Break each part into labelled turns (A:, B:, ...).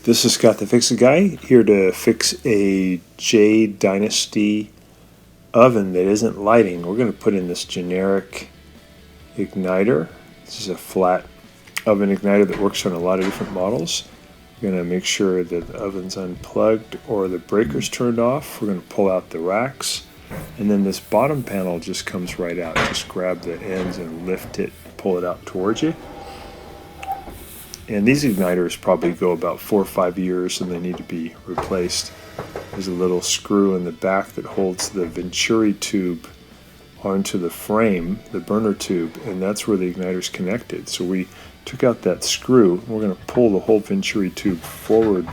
A: This is Scott the Fix-It Guy, here to fix a Jade Dynasty oven that isn't lighting. We're going to put in this generic igniter. This is a flat oven igniter that works on a lot of different models. We're going to make sure that the oven's unplugged or the breaker's turned off. We're going to pull out the racks, and then this bottom panel just comes right out. Just grab the ends and lift it, pull it out towards you. And these igniters probably go about 4 or 5 years and they need to be replaced. There's a little screw in the back that holds the venturi tube onto the frame, the burner tube, and that's where the igniter's connected. So we took out that screw. We're going to pull the whole venturi tube forward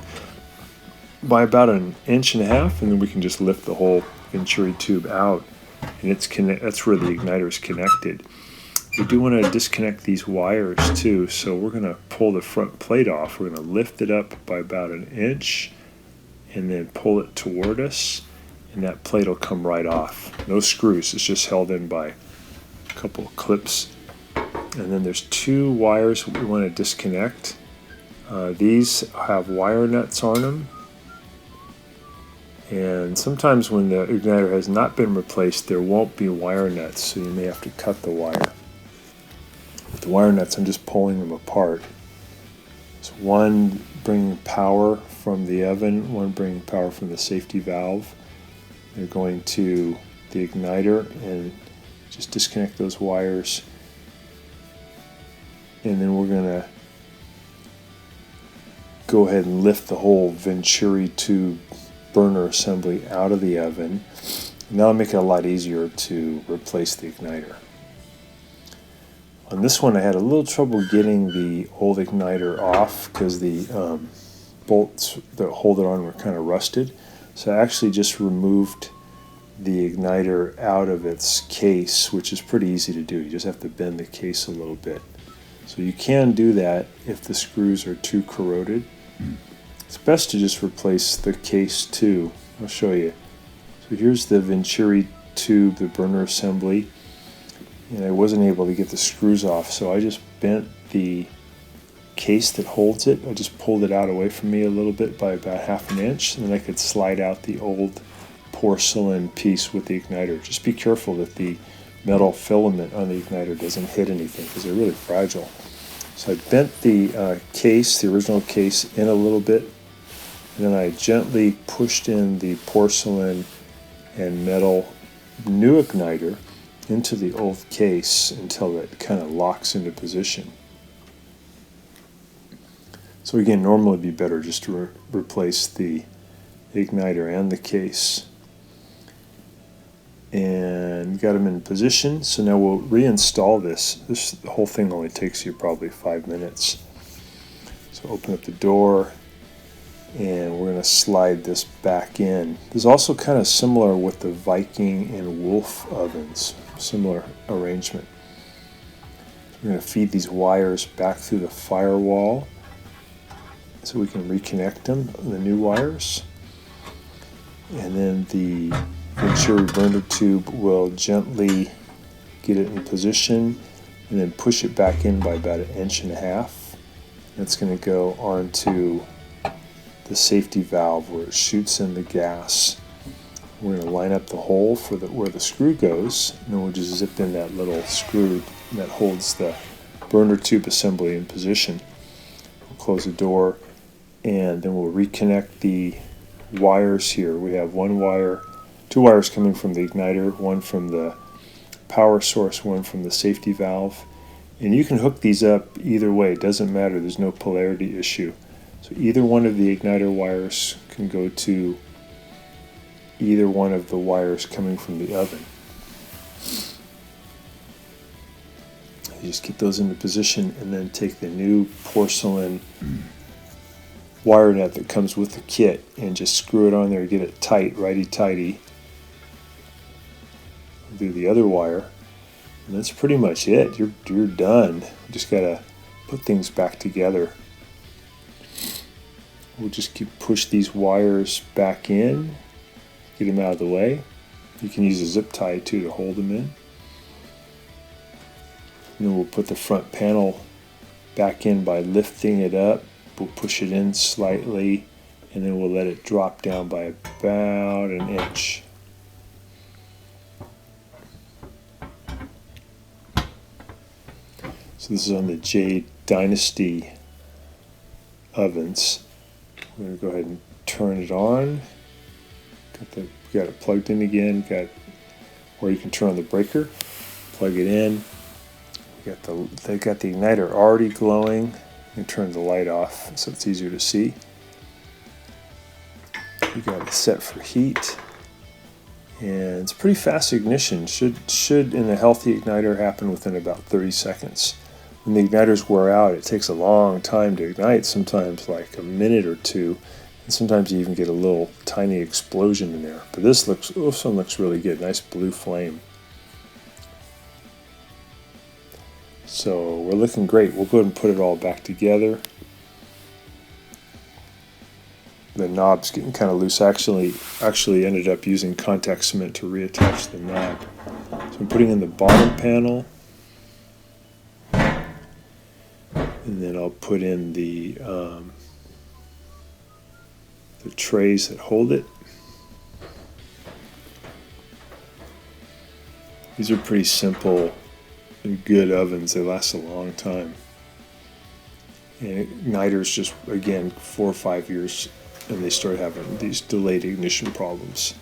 A: by about 1.5 inches, and then we can just lift the whole venturi tube out, and that's where the igniter is connected. We do want to disconnect these wires too, so we're going to pull the front plate off. We're going to lift it up by about 1 inch and then pull it toward us, and that plate will come right off. No screws, it's just held in by a couple of clips. And then there's 2 wires we want to disconnect. These have wire nuts on them, and sometimes when the igniter has not been replaced there won't be wire nuts, so you may have to cut the wire. With the wire nuts, I'm just pulling them apart. So one bringing power from the oven, one bringing power from the safety valve. They're going to the igniter, and just disconnect those wires. And then we're going to go ahead and lift the whole venturi tube burner assembly out of the oven. And that'll make it a lot easier to replace the igniter. On this one I had a little trouble getting the old igniter off because the bolts that hold it on were kind of rusted. So I actually just removed the igniter out of its case, which is pretty easy to do. You just have to bend the case a little bit. So you can do that if the screws are too corroded. It's best to just replace the case too. I'll show you. So here's the venturi tube, the burner assembly. And I wasn't able to get the screws off, so I just bent the case that holds it. I just pulled it out away from me a little bit by about 1/2 inch, and then I could slide out the old porcelain piece with the igniter. Just be careful that the metal filament on the igniter doesn't hit anything because they're really fragile. So I bent the case, the original case, in a little bit, and then I gently pushed in the porcelain and metal new igniter into the old case until it kind of locks into position. So again, normally it'd be better just to replace the igniter and the case. And got them in position, so now we'll reinstall this. The whole thing only takes you probably 5 minutes. So open up the door, and we're going to slide this back in. This is also kind of similar with the Viking and Wolf ovens, similar arrangement. We're going to feed these wires back through the firewall so we can reconnect them, the new wires. And then the venturi burner tube will gently get it in position and then push it back in by about 1.5 inches. That's going to go onto the safety valve where it shoots in the gas. We're going to line up the hole for where the screw goes, and then we'll just zip in that little screw that holds the burner tube assembly in position. We'll close the door, and then we'll reconnect the wires here. We have 2 wires coming from the igniter, one from the power source, one from the safety valve. And you can hook these up either way, it doesn't matter, there's no polarity issue. So either one of the igniter wires can go to either one of the wires coming from the oven. You just get those into position and then take the new porcelain wire nut that comes with the kit and just screw it on there, get it tight, righty-tighty. Do the other wire, and that's pretty much it. You're done. You just gotta put things back together. We'll just push these wires back in, get them out of the way. You can use a zip tie too to hold them in. And then we'll put the front panel back in by lifting it up We'll push it in slightly, and then we'll let it drop down by about an inch. So this is on the Jade Dynasty ovens. We're going to go ahead and turn it on. Got it plugged in again. Or you can turn on the breaker, plug it in. They got the igniter already glowing. You can turn the light off so it's easier to see. You got it set for heat, and it's pretty fast ignition. Should in a healthy igniter happen within about 30 seconds. When the igniters wear out, it takes a long time to ignite, sometimes like a minute or two, and sometimes you even get a little tiny explosion in there. But this one looks really good, nice blue flame. So we're looking great. We'll go ahead and put it all back together. The knob's getting kind of loose. Actually ended up using contact cement to reattach the knob. So I'm putting in the bottom panel, and then I'll put in the trays that hold it. These are pretty simple and good ovens. They last a long time. And igniters just, again, 4 or 5 years, and they start having these delayed ignition problems.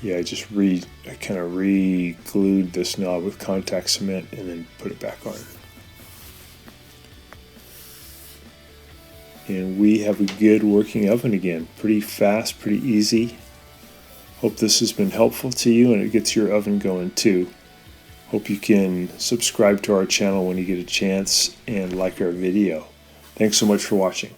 A: Yeah, I kind of re-glued this knob with contact cement and then put it back on. And we have a good working oven again. Pretty fast, pretty easy. Hope this has been helpful to you and it gets your oven going too. Hope you can subscribe to our channel when you get a chance and like our video. Thanks so much for watching.